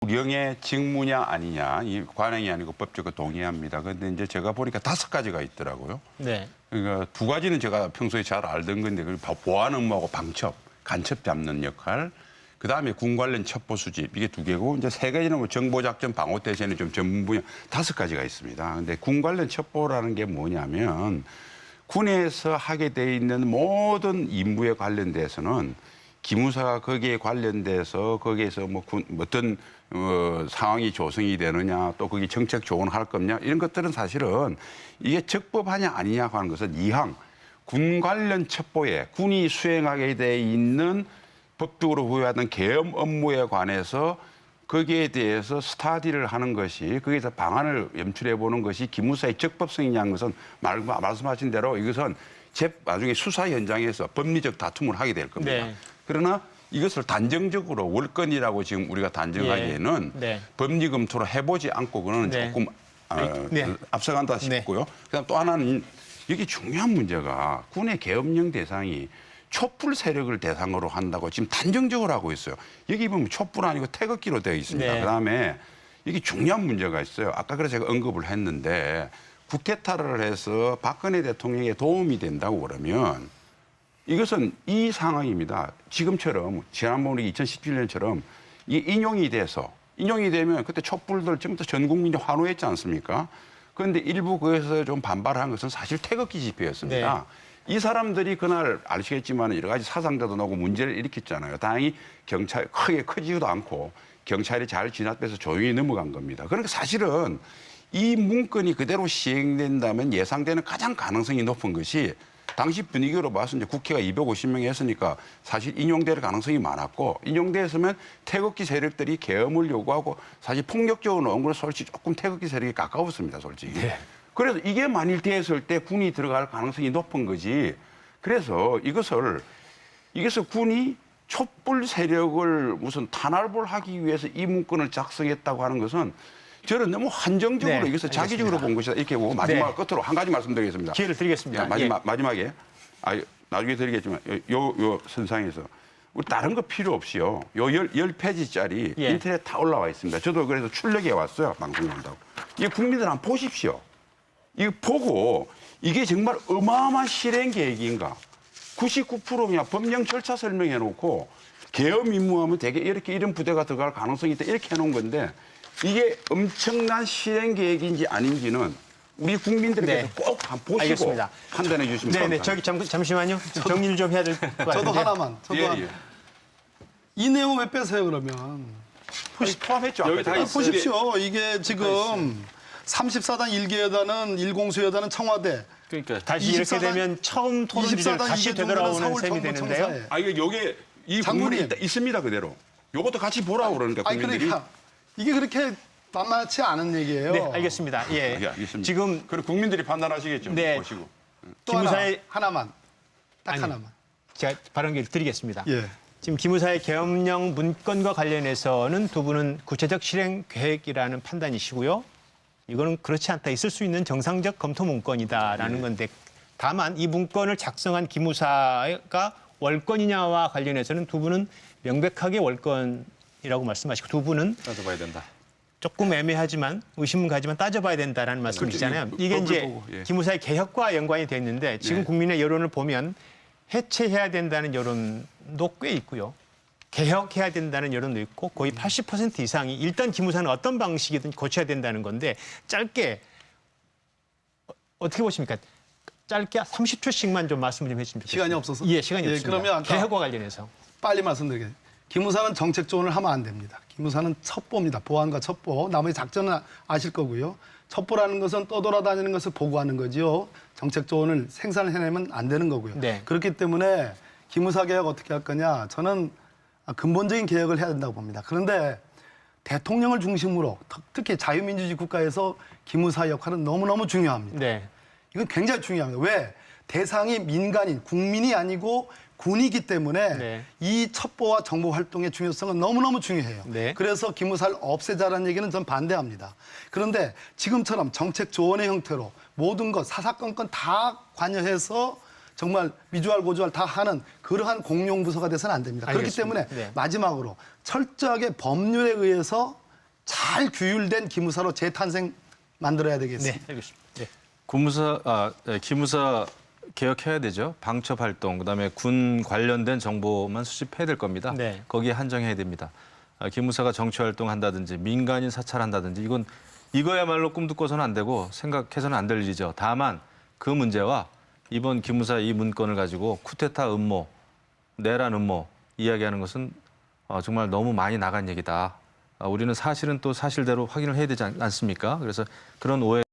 구령의 직무냐 아니냐 이 관행이 아니고 법적으로 동의합니다. 그런데 이제 제가 보니까 5가지가 있더라고요. 네. 그러니까 2가지는 제가 평소에 잘 알던 건데 보안 업무하고 방첩, 간첩 잡는 역할. 그다음에 군 관련 첩보 수집 이게 2개고 이제 3가지는 뭐 정보작전 방어태세는 좀 전문 분야 5가지가 있습니다. 근데 군 관련 첩보라는 게 뭐냐면 군에서 하게 돼 있는 모든 임무에 관련돼서는 기무사가 거기에 관련돼서 거기에서 뭐 어떤 상황이 조성이 되느냐 또 거기 정책 조언할 겁냐 이런 것들은 사실은 이게 적법하냐 아니냐 하는 것은 이항 군 관련 첩보에 군이 수행하게 돼 있는 법적으로 부여하는 계엄 업무에 관해서 거기에 대해서 스타디를 하는 것이 거기에서 방안을 염출해 보는 것이 기무사의 적법성이냐는 것은 말씀하신 대로 이것은 나중에 수사 현장에서 법리적 다툼을 하게 될 겁니다. 네. 그러나 이것을 단정적으로 월권이라고 지금 우리가 단정하기에는 네. 법리 검토를 해보지 않고 그거는 네. 조금 네. 앞서간다 싶고요. 그다음 또 하나는 여기 중요한 문제가 군의 계엄령 대상이 촛불 세력을 대상으로 한다고 지금 단정적으로 하고 있어요. 여기 보면 촛불 아니고 태극기로 되어 있습니다. 네. 그다음에 이게 중요한 문제가 있어요. 아까 그래서 제가 언급을 했는데 국회탈을 해서 박근혜 대통령에 도움이 된다고 그러면 이것은 이 상황입니다. 지금처럼 지난번에 2017년처럼 이게 인용이 되면 그때 촛불들 전부 다 전 국민이 환호했지 않습니까? 그런데 일부 거기서 좀 반발한 것은 사실 태극기 집회였습니다. 네. 이 사람들이 그날 아시겠지만 여러 가지 사상자도 나오고 문제를 일으켰잖아요. 다행히 경찰 크게 커지지도 않고 경찰이 잘 진압해서 조용히 넘어간 겁니다. 그러니까 사실은 이 문건이 그대로 시행된다면 예상되는 가장 가능성이 높은 것이 당시 분위기로 봐서 이제 국회가 250명이 했으니까 사실 인용될 가능성이 많았고 인용됐으면 태극기 세력들이 계엄을 요구하고 사실 폭력적으로 나온 건 솔직히 조금 태극기 세력이 가까웠습니다, 솔직히. 네. 그래서 이게 만일 됐을 때 군이 들어갈 가능성이 높은 거지. 그래서 이것을 군이 촛불 세력을 무슨 탄압을 하기 위해서 이 문건을 작성했다고 하는 것은 저는 너무 한정적으로 네, 이것을 자기적으로 본 것이다. 이렇게 보고 마지막 끝으로 한 가지 말씀드리겠습니다. 기회를 드리겠습니다. 마지막에 나중에 드리겠지만 요 선상에서 우리 다른 거 필요 없이요. 요 10페이지짜리 인터넷 다 올라와 있습니다. 저도 그래서 출력해 왔어요. 방송 한다고. 이 국민들 한번 보십시오. 이거 보고 이게 정말 어마어마한 실행 계획인가. 99% 그냥 법령 절차 설명해 놓고 계엄 임무하면 되게 이렇게 이런 부대가 들어갈 가능성이 있다. 이렇게 해놓은 건데 이게 엄청난 실행 계획인지 아닌지는 우리 국민들에게서 꼭 한번 보시고 알겠습니다. 판단해 주시면 네네. 저기 잠시만요. 정리를 좀 해야 될 것 같은데. 저도 하나만. 이 내용 왜 빼세요 그러면? 포함했죠. 여기 다 있어요. 보십시오. 이게 지금 34단 1개 여단은 1공수여단은 청와대. 그러니까 다시 이렇게 되면 처음 토론 주제를 24단 다시 2개 되돌아오는 서울 셈이 되는데요. 정보청사에. 요게 이 장군님. 국물이 있습니다 그대로. 요것도 같이 보라고 그러니까 아니 국민들이. 그러니까 이게 그렇게 만만치 않은 얘기예요. 네, 알겠습니다. 예. 알겠습니다. 지금 그럼 국민들이 판단하시겠죠. 네. 보시고. 또 기무사의 하나만. 딱 아니, 하나만. 제가 발언기를 드리겠습니다. 예. 지금 기무사의 계엄령 문건과 관련해서는 두 분은 구체적 실행 계획이라는 판단이시고요. 이거는 그렇지 않다. 있을 수 있는 정상적 검토 문건이다라는 건데 다만 이 문건을 작성한 기무사가 월권이냐와 관련해서는 두 분은 명백하게 월권이라고 말씀하시고 두 분은 따져봐야 된다. 조금 애매하지만 의심은 가지만 따져봐야 된다는 말씀이시잖아요. 이게 이제 보고, 예. 기무사의 개혁과 연관이 돼 있는데 지금 국민의 여론을 보면 해체해야 된다는 여론도 꽤 있고요. 개혁해야 된다는 여론도 있고 거의 80% 이상이 일단 기무사는 어떤 방식이든 고쳐야 된다는 건데 짧게 어떻게 보십니까? 짧게 30초씩만 좀 말씀을 좀 해주시면 좋겠습니다. 시간이 없어서? 예, 시간이 없습니다. 그러면 아까 개혁과 관련해서. 빨리 말씀드리겠습니다. 기무사는 정책 조언을 하면 안 됩니다. 기무사는 첩보입니다. 보안과 첩보. 나머지 작전은 아실 거고요. 첩보라는 것은 떠돌아다니는 것을 보고하는 거지요. 정책 조언을 생산을 해내면 안 되는 거고요. 네. 그렇기 때문에 기무사 개혁 어떻게 할 거냐. 저는 근본적인 개혁을 해야 된다고 봅니다. 그런데 대통령을 중심으로 특히 자유민주주의 국가에서 기무사 역할은 너무너무 중요합니다. 네. 이건 굉장히 중요합니다. 왜? 대상이 민간인, 국민이 아니고 군이기 때문에 네. 이 첩보와 정보 활동의 중요성은 너무너무 중요해요. 네. 그래서 기무사를 없애자라는 얘기는 전 반대합니다. 그런데 지금처럼 정책 조언의 형태로 모든 것, 사사건건 다 관여해서 정말 미주알 고주알 다 하는 그러한 공룡부서가 돼서는 안 됩니다. 그렇기 알겠습니다. 때문에 네. 마지막으로 철저하게 법률에 의해서 잘 규율된 기무사로 재탄생 만들어야 되겠습니다. 네, 알겠습니다. 네. 기무사 개혁해야 되죠. 방첩 활동, 그다음에 군 관련된 정보만 수집해야 될 겁니다. 네. 거기에 한정해야 됩니다. 기무사가 정치 활동한다든지 민간인 사찰한다든지 이거야말로 꿈도 꿔서는 안 되고 생각해서는 안 될 일이죠. 다만 그 문제와 이번 기무사 이 문건을 가지고 쿠데타 음모, 내란 음모 이야기하는 것은 정말 너무 많이 나간 얘기다. 우리는 사실은 또 사실대로 확인을 해야 되지 않습니까? 그래서 그런 오해